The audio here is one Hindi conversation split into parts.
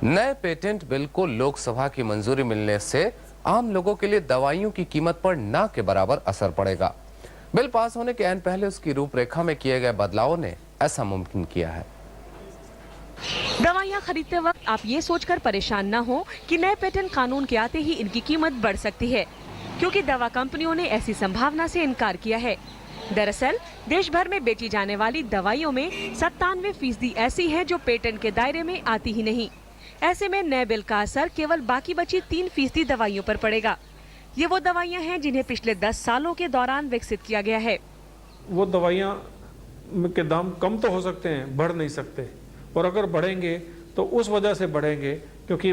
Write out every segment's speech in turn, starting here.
नए पेटेंट बिल को लोकसभा की मंजूरी मिलने से आम लोगों के लिए दवाइयों की कीमत पर ना के बराबर असर पड़ेगा। बिल पास होने के ऐन पहले उसकी रूपरेखा में किए गए बदलावों ने ऐसा मुमकिन किया है। दवाइयाँ खरीदते वक्त आप ये सोचकर परेशान न हो कि नए पेटेंट कानून के आते ही इनकी कीमत बढ़ सकती है, क्योंकि दवा कंपनियों ने ऐसी संभावना से इनकार किया है। दरअसल देश भर में बेची जाने वाली दवाइयों में 97% ऐसी हैं जो पेटेंट के दायरे में आती ही नहीं। ऐसे में नए बिल का असर केवल बाकी बची 3% दवाइयों पर पड़ेगा। ये वो दवाइयाँ हैं जिन्हें पिछले 10 सालों के दौरान विकसित किया गया है। वो दवाइयाँ के दाम कम तो हो सकते हैं, बढ़ नहीं सकते, और अगर बढ़ेंगे तो उस वजह से बढ़ेंगे क्योंकि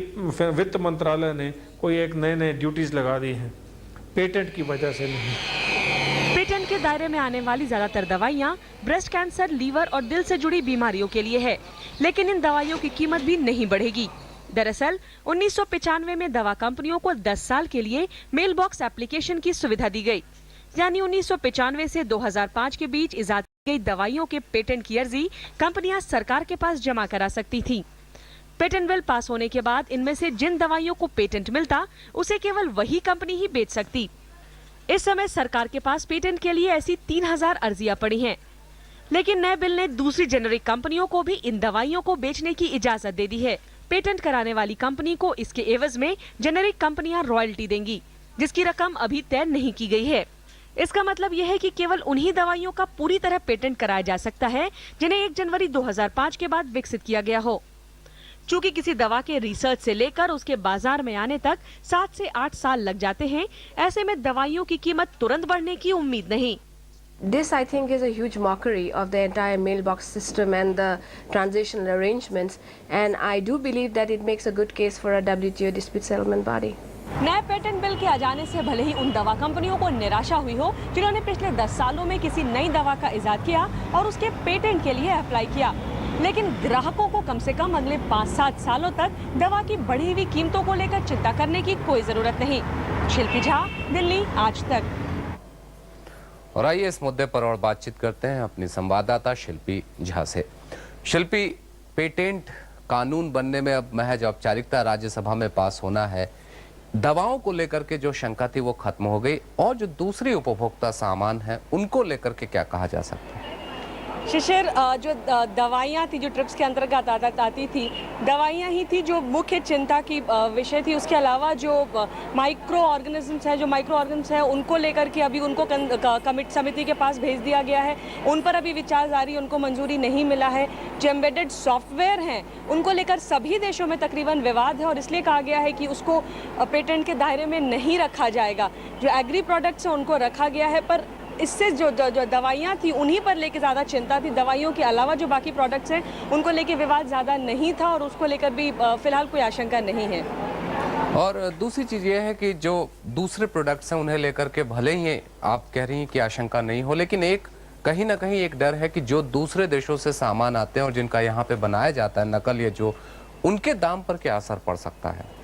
वित्त मंत्रालय ने कोई एक नए ड्यूटीज लगा दी हैं, पेटेंट की वजह से नहीं। पेटेंट के दायरे में आने वाली ज्यादातर दवाइयाँ ब्रेस्ट कैंसर, लीवर और दिल से जुड़ी बीमारियों के लिए है, लेकिन इन दवाइयों की कीमत भी नहीं बढ़ेगी। दरअसल 1995 में दवा कंपनियों को 10 साल के लिए मेल बॉक्स एप्लीकेशन की सुविधा दी गई, यानी 1995 से 2005 के बीच इजाद की गई दवाइयों के पेटेंट की अर्जी कंपनियां सरकार के पास जमा करा सकती थी। पेटेंट बिल पास होने के बाद इनमें से जिन दवाइयों को पेटेंट मिलता उसे केवल वही कंपनी ही बेच सकती। इस समय सरकार के पास पेटेंट के लिए ऐसी 3000 अर्जियां पड़ी हैं, लेकिन नए बिल ने दूसरी जेनेरिक कंपनियों को भी इन दवाइयों को बेचने की इजाजत दे दी है। पेटेंट कराने वाली कंपनी को इसके एवज में जेनेरिक कंपनियां रॉयल्टी देंगी, जिसकी रकम अभी तय नहीं की गई है। इसका मतलब यह है कि केवल उन्हीं दवाइयों का पूरी तरह पेटेंट कराया जा सकता है जिन्हें 1 जनवरी 2005 के बाद विकसित किया गया हो। चूंकि किसी दवा के रिसर्च से लेकर उसके बाजार में आने तक 7 से 8 साल लग जाते हैं, ऐसे में दवाइयों की कीमत तुरंत बढ़ने की उम्मीद नहीं। This, I think, is a huge mockery of the entire mailbox system and the transitional arrangements, and I do believe that it makes a good case for a WTO dispute settlement body. नए पेटेंट बिल के आ जाने से भले ही उन दवा कंपनियों को निराशा हुई हो जिन्होंने पिछले 10 सालों में किसी नई दवा का इजाद किया और उसके पेटेंट के लिए अप्लाई किया, लेकिन ग्राहकों को कम से कम अगले 5-7 सालों तक दवा की बढ़ी हुई कीमतों को लेकर चिंता करने की कोई जरूरत नहीं। शिल्पी झा, दिल्ली, आज तक। और आइए इस मुद्दे पर और बातचीत करते हैं अपनी संवाददाता शिल्पी झा से। शिल्पी, पेटेंट कानून बनने में अब महज औपचारिकता राज्यसभा में पास होना है। दवाओं को लेकर के जो शंका थी वो खत्म हो गई, और जो दूसरी उपभोक्ता सामान है उनको लेकर के क्या कहा जा सकता है? शिशिर, जो दवाइयाँ थी जो ट्रिप्स के अंतर्गत आती थी, दवाइयाँ ही थी जो मुख्य चिंता की विषय थी। उसके अलावा जो माइक्रो ऑर्गेनिजम्स है उनको लेकर के अभी उनको कमिटी समिति के पास भेज दिया गया है। उन पर अभी विचार जारी, उनको मंजूरी नहीं मिला है। जो एम्बेडेड सॉफ्टवेयर हैं उनको लेकर सभी देशों में तकरीबन विवाद है और इसलिए कहा गया है कि उसको पेटेंट के दायरे में नहीं रखा जाएगा। जो एग्री प्रोडक्ट्स हैं उनको रखा गया है, पर इससे जो दवाइयाँ थी उन्हीं पर लेके ज़्यादा चिंता थी। दवाइयों के अलावा जो बाकी प्रोडक्ट्स हैं उनको लेके विवाद ज़्यादा नहीं था और उसको लेकर भी फिलहाल कोई आशंका नहीं है। और दूसरी चीज़ ये है कि जो दूसरे प्रोडक्ट्स हैं उन्हें लेकर के भले ही आप कह रही हैं कि आशंका नहीं हो, लेकिन एक कहीं ना कहीं एक डर है कि जो दूसरे देशों से सामान आते हैं और जिनका यहाँ पे बनाया जाता है नकल, ये जो उनके दाम पर क्या असर पड़ सकता है?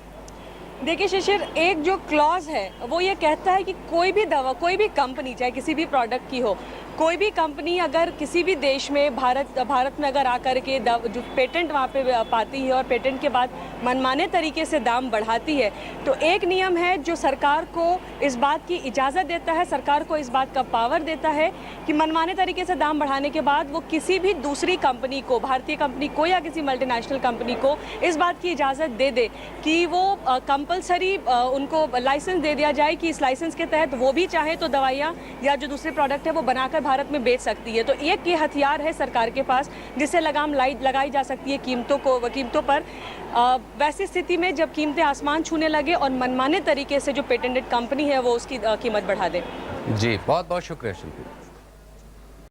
देखिए शिशिर, एक जो क्लॉज है वो ये कहता है कि कोई भी दवा, कोई भी कंपनी, चाहे किसी भी प्रोडक्ट की हो, कोई भी कंपनी अगर किसी भी देश में भारत में अगर आकर के जो पेटेंट वहाँ पे पाती है और पेटेंट के बाद मनमाने तरीके से दाम बढ़ाती है, तो एक नियम है जो सरकार को इस बात की इजाज़त देता है, सरकार को इस बात का पावर देता है कि मनमाने तरीके से दाम बढ़ाने के बाद वो किसी भी दूसरी कंपनी को, भारतीय कंपनी को या किसी मल्टीनेशनल कंपनी को इस बात की इजाज़त दे दे कि वो कंपलसरी उनको लाइसेंस दे दिया जाए कि इस लाइसेंस के तहत वो भी चाहे तो दवाइयाँ या जो दूसरे प्रोडक्ट है वो बनाकर भारत में बेच सकती है। तो एक ये हथियार है सरकार के पास जिससे लगाम लगाई जा सकती है कीमतों पर। वैसी स्थिति में जब कीमतें आसमान छूने लगे और मनमाने तरीके से जो पेटेंटेड कंपनी है वो उसकी कीमत बढ़ा दे। जी, बहुत बहुत शुक्रिया शिल्पी।